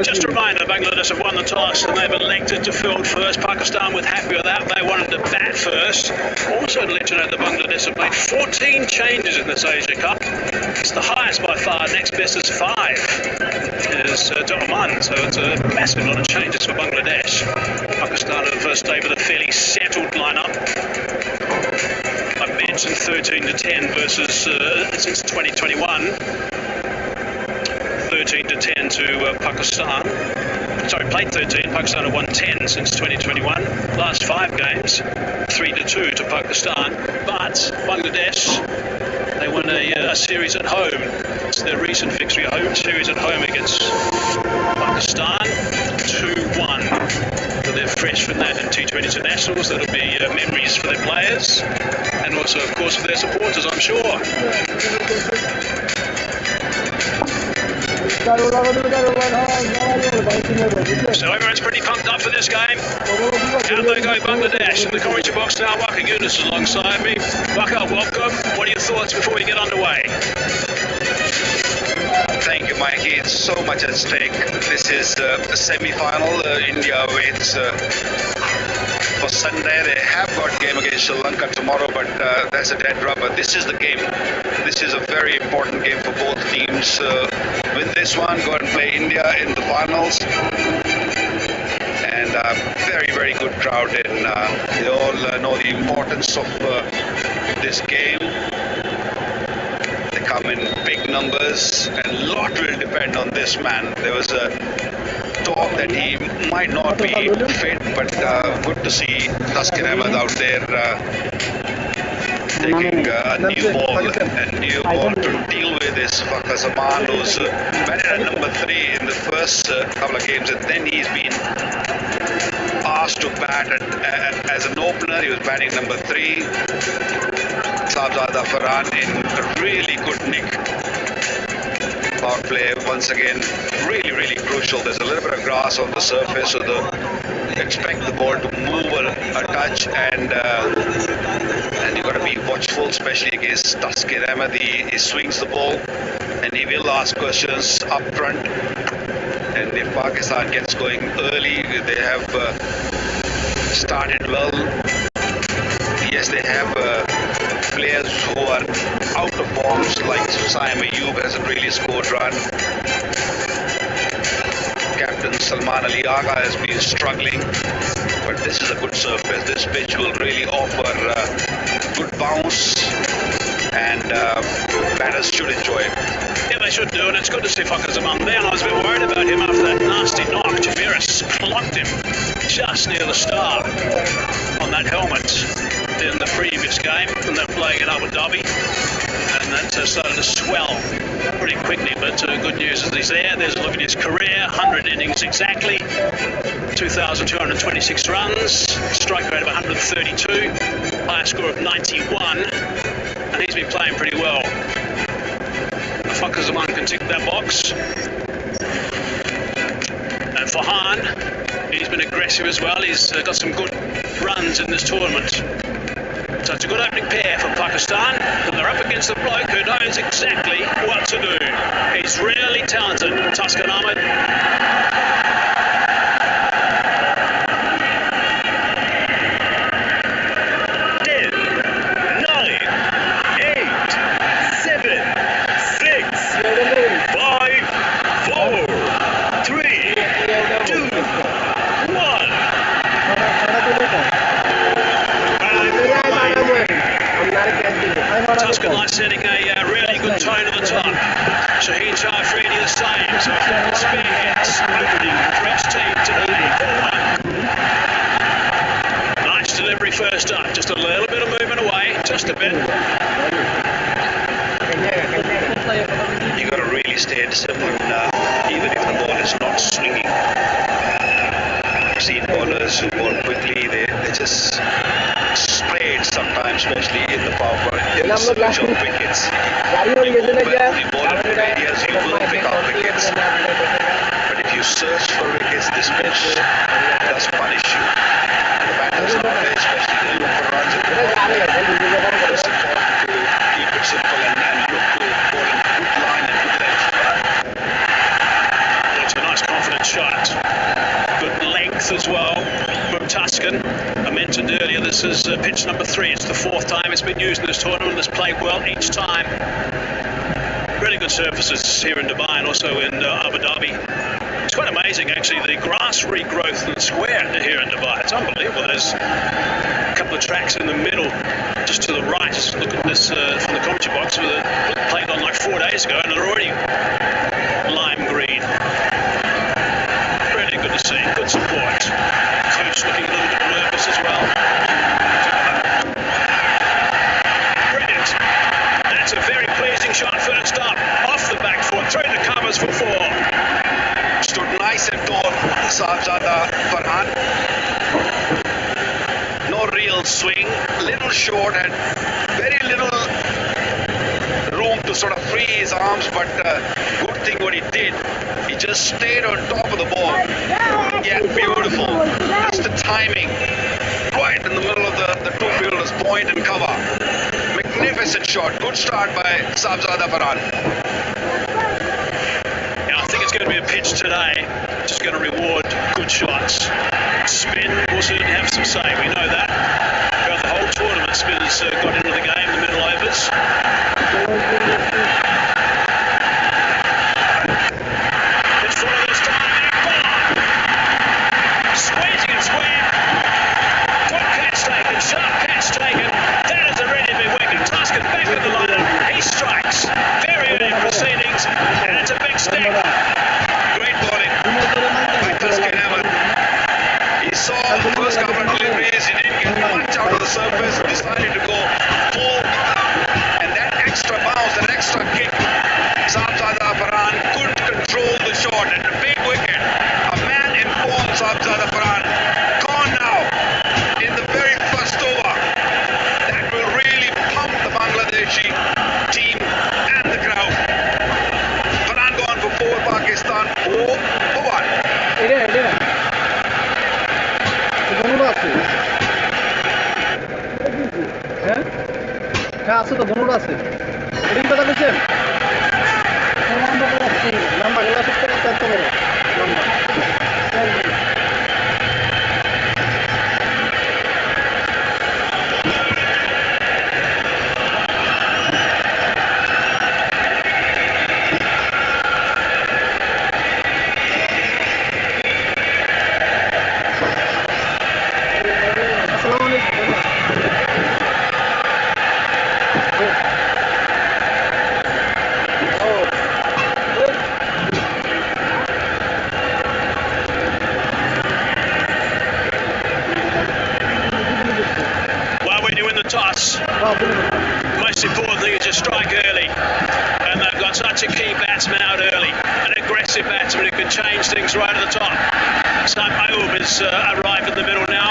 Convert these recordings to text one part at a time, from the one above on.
Just a reminder, Bangladesh have won the toss and they've elected to field first. Pakistan were happy with that. They wanted to bat first. Also to let you know that Bangladesh have made 14 changes in this Asia Cup. It's the highest by far. Next best is 5. Is to Oman. So it's a massive lot of changes for Bangladesh. Pakistan have stayed with a fairly settled lineup. I mentioned 13 to 10 versus since 2021. 13 to 10 to Pakistan. Sorry, played 13. Pakistan have won 10 since 2021. Last 5 games, 3 to 2 to Pakistan. But Bangladesh, they won a series at home. It's their recent victory, a home series at home against Pakistan, 2-1. So they're fresh from that in T20 internationals. That'll be memories for their players and also, of course, for their supporters, I'm sure. So everyone's pretty pumped up for this game. Out they go, Bangladesh. In the commentary box now, Waka Yunus is alongside me. Waka, welcome. What are your thoughts before we get underway? Thank you, Mikey. It's so much at stake. This is a semi-final. India waits for Sunday. They have got game against Sri Lanka tomorrow, but that's a dead rubber. This is the game. This is a very important game for both teams. Win this one, go and play India in the finals. And very, very good crowd in. They all know the importance of this game. They come in big numbers, and a lot will depend on this man. There was a talk that he might not be fit, but good to see Taskin Ahmed out there taking a new ball to deal with this Fakhar Zaman, who's batted at number 3 in the first couple of games, and then he's been asked to bat as an opener. He was batting number 3. Shahzada Farhan in a really good nick. Power play once again, really, really crucial. There's a little bit of grass on the surface, so expect the ball to move a touch, and you got to be watchful, especially against Taskin Ahmed. He swings the ball, and he will ask questions up front. And if Pakistan gets going early, they have started well. Yes, they have players who are out of forms, like Saim Ayub hasn't really scored run. Captain Salman Ali Agha has been struggling, but this is a good surface. This pitch will really offer good bounce, and batters should enjoy it. Yeah, they should do, and it's good to see Fakhar Zaman there. And I was a bit worried about him after that nasty knock. Javiris clocked him just near the star on that helmet in the previous game, and they're playing in Abu Dhabi, and that started to swell pretty quickly. But good news is he's there. There's a look at his career: 100 innings exactly, 2,226 runs, strike rate of 132, high score of 91, and he's been playing pretty well. Fakhar Zaman can tick that box. And Farhan, he's been aggressive as well. He's got some good runs in this tournament. So it's a good opening pair for Pakistan, but they're up against the bloke who knows exactly what to do. He's really talented, Taskin Ahmed. 10, 9, 8, 7, 6, 5, 4, 3, 2, 1. Taskin like setting a really good tone at the top. Shaheen Shah Afridi the same. So spearheads opening for each team today. Nice delivery first up. Just a little bit of movement away. Just a bit. You got to really stay disciplined, even if the ball is not swinging. I've seen bowlers who bowl quickly. They just spray it sometimes, especially in the power play. There is switch on wickets. You bowl in good areas, you will pick up wickets. But if you search for wickets, this pitch does punish you. And the batters out there, especially they look for runs. It's important to keep it simple and look to bowl in good line and good length. It's a nice confident shot. depth as well from Tuscan. I mentioned earlier this is pitch number 3. It's the 4th time it's been used in this tournament. It's played well each time. Really good surfaces here in Dubai and also in Abu Dhabi. It's quite amazing actually, the grass regrowth in the square here in Dubai. It's unbelievable. There's a couple of tracks in the middle just to the right. Look at this from the commentary box, with a played on like 4 days ago and they're already lime green. Really good to see. Good support. Coach looking a little bit nervous as well. Brilliant. That's a very pleasing shot first up. Off the back foot, through the covers for 4. Stood nice and tall, Sahibzada Farhan. No real swing, little short and very little room to sort of free his arms, but good thing what he did, he just stayed on top of the ball. Yeah, beautiful. That's the timing. Right in the middle of the two fielders, point and cover. Magnificent shot. Good start by Sahibzada Farhan. I think it's going to be a pitch today, just going to reward good shots. Spin will certainly have some say, we know that. Throughout the whole tournament, spin has got into the game, the middle overs. It's for this time, Akbar! Squeezing and square. Good catch taken, sharp catch taken. That is a ready to be wicket. Tuscan back in the lineup. He strikes. Very early proceedings, and it's a big stick. Great bowling by Tuscan Ahmed. He saw the first couple of deliveries, he didn't get much out of the surface, decided to go full, and that extra bounce, that extra kick, Sahibzada Farhan couldn't control the shot, and a big wicket. A man informed Sahibzada Farhan, gone now in the very first over. That will really pump the Bangladeshi team and the crowd. Farhan gone for 4, Pakistan 4 for 1. আছে তো বনুর আছে এদিন কথা বলছেন লম্বা গলা করতে এত বড় লম্বা Toss. Most important thing is to strike early, and they've got such a key batsman out early, an aggressive batsman who can change things right at the top. So Ayub has arrived in the middle now.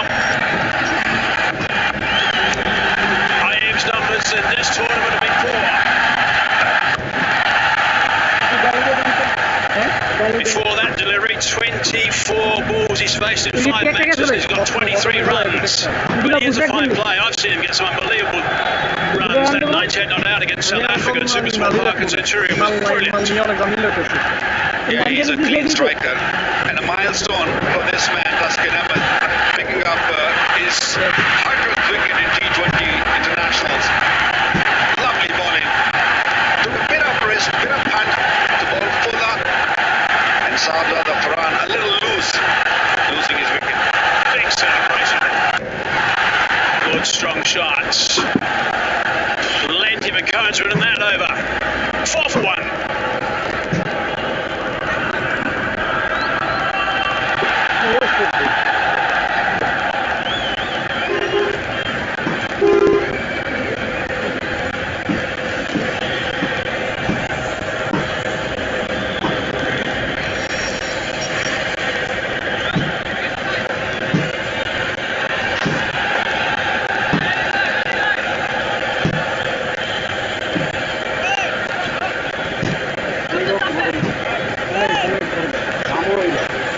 Ayub's numbers in this tournament have been poor. Before that delivery, 24 balls he's faced in 5 matches. He's got 23 runs. But he is a fine player. I've seen him get some unbelievable runs. That 98 not out against South Africa at Super Small Park and Centurion was brilliant. Yeah, he's a clean striker and a milestone for this man, Tuscan Ahmed, picking up his 100th wicket in T20 internationals. Lovely bowling. Took a bit of risk, a bit of punt to bowl fuller. And Sahibzada Farhan a little loose, losing his wicket. Big celebration. Good strong shots. Plenty of encouragement in that over. 4 for 1.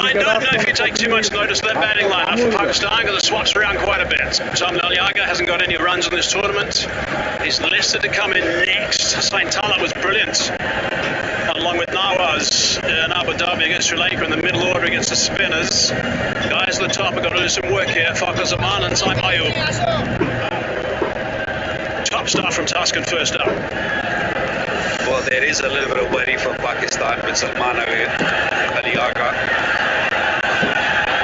I don't know if you take too much notice of that batting lineup for Pakistan, because it swaps around quite a bit. Tom Naliaga hasn't got any runs in this tournament. He's listed to come in next. Saint Tala was brilliant, along with Nawaz. in Abu Dhabi against Sri Lanka in the middle order against the spinners. Guys at the top have got to do some work here. Fakhar Zaman and Saim Ayub. Top start from Tuscan first up. Well, there is a little bit of worry for Pakistan with Salman Ali Agha.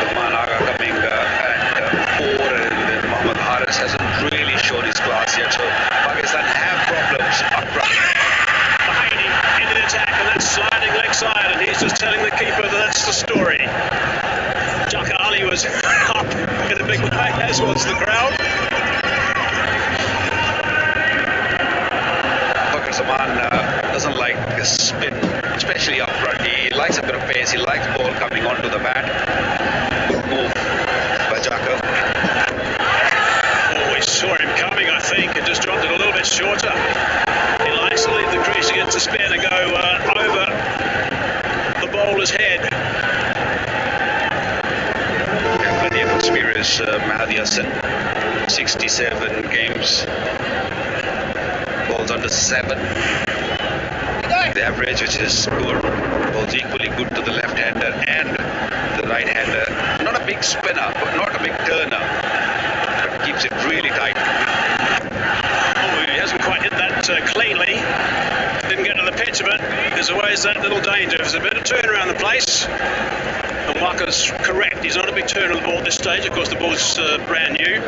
Salman Agha coming at 4, and Mohammad Haris hasn't really shown his class yet. So Pakistan have problems up front. Mahady into the attack, and that's sliding leg side, and he's just telling the keeper that that's the story. Jaka Ali was up in a big way, as was the crowd. Fakhar Zaman doesn't like the spin, especially up front. He likes a bit of pace. He likes ball coming onto the bat. Good move by Jaka. Oh, we saw him coming, I think, and just dropped it a little bit shorter. He likes to leave the crease against the spin and go over the bowler's head. Plenty of experience, Mahdi Hassan, 67 games, balls under 7. The average, which is good, balls equally good to the left-hander and the right-hander. Not a big spinner, but not a big turner, but keeps it really tight. Oh, he hasn't quite hit that cleanly. Didn't get to the pitch of it. There's always that little danger. There's a bit of turn around the place. And Waka's correct. He's not a big turner of the ball at this stage. Of course, the ball's brand new.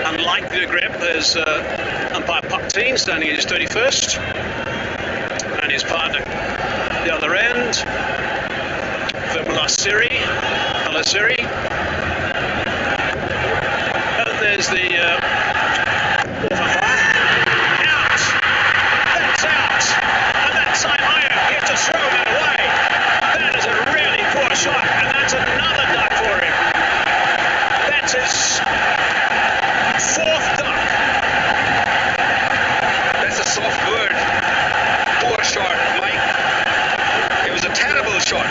Unlike the grip, there's umpire Pakteen standing at his 31st. And his partner the other end. Firmullah Siri. Hello, Siri. And there's the umpire. Out! That's out! And that's Saim Ayub. He has to throw that away. That is a really poor shot, and that's another duck for him. That's his 4th duck. That's a soft word. Poor shot, Mike. It was a terrible shot.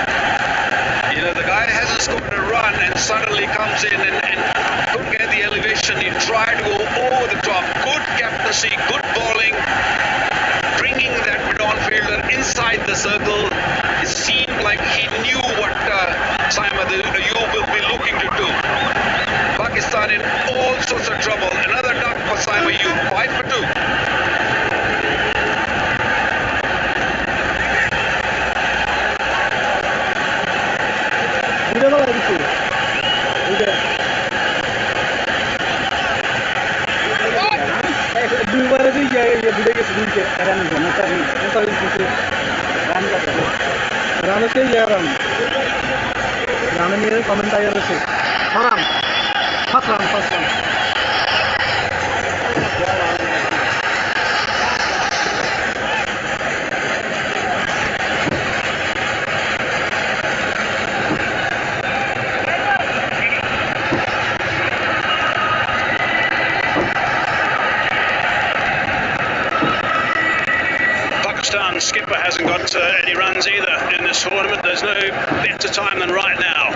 You know, the guy hasn't scored a run and suddenly comes in and couldn't get the elevation. He tried to go over the top. Good captaincy, good bowling. Bringing that mid-on fielder inside the circle. It seemed like he knew what Saim Ayub will be looking to do. Pakistan in all sorts of trouble. Another duck for Saim Ayub, 5 for 2. Pakistan skipper hasn't got any runs either in this tournament. There's no better time than right now.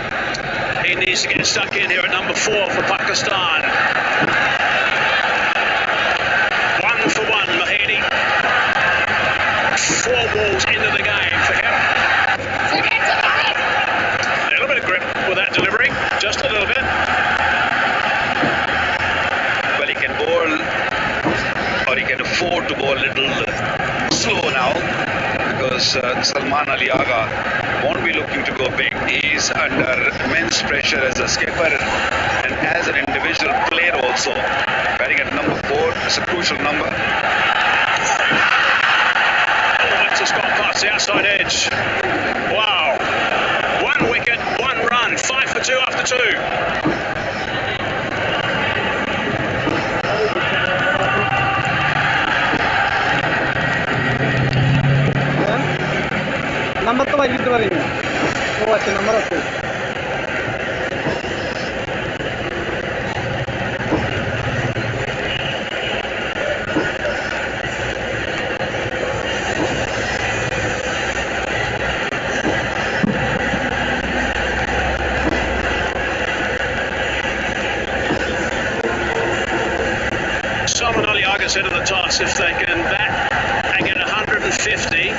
He needs to get stuck in here at number 4 for Pakistan. 1 for 1, Mahady. 4 balls into the game for him. A little bit of grip with that delivery, just a little bit. Well, he can bowl, or he can afford to bowl a little slow now, because Salman Ali Agha won't be looking to go big. He's under immense pressure as a skipper and as an individual player also. Batting at number 4 is a crucial number. Oh, that's just gone past the outside edge. Wow. 1 wicket, 1 run, 5 for 2 after 2. Number to wajib tu ini. Oh, ada nomor tu. Salman Ali Agha said at the toss, if they can bat and get 150,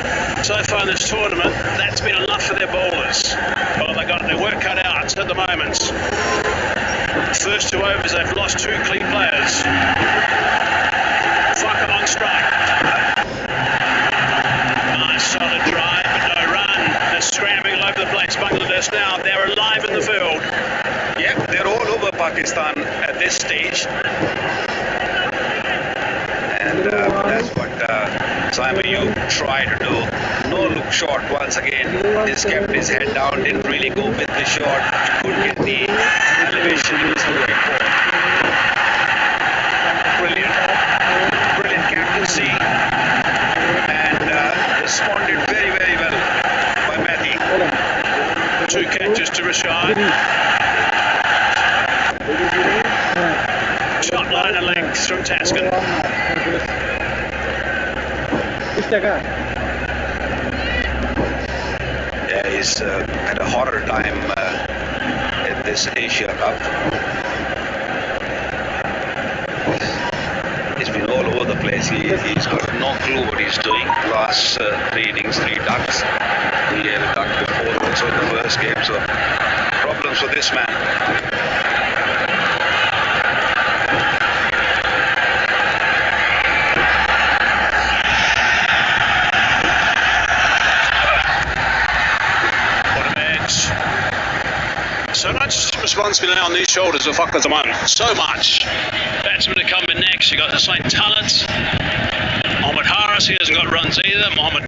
so far in this tournament, that's been enough for their bowlers. Well, they've got their work cut out at the moment. First 2 overs, they've lost 2 key players. Fucker on strike. Nice solid drive, but no run. They're scrambling all over the place. Bangladesh now, they're alive in the field. Yep, they're all over Pakistan at this stage. And that's what Simon Ayub tried to do. No look shot once again. Just kept his head down, didn't really go with the shot. Couldn't get the elevation he was looking for. Brilliant captaincy. And responded very, very well by Mehdi. 2 catches to Rashad. Shot line and length from Taskin. Yeah, he's had a horror time at this Asia Cup. He's been all over the place. He's got no clue what he's doing. Last 3 innings, 3 ducks. He had a duck before also in the first game, so problems for this man. So much responsibility on these shoulders of Fakhar Zaman. So much. Batsmen are coming next. You've got the same talent. Mohammad Haris, he hasn't got runs either. Mohammad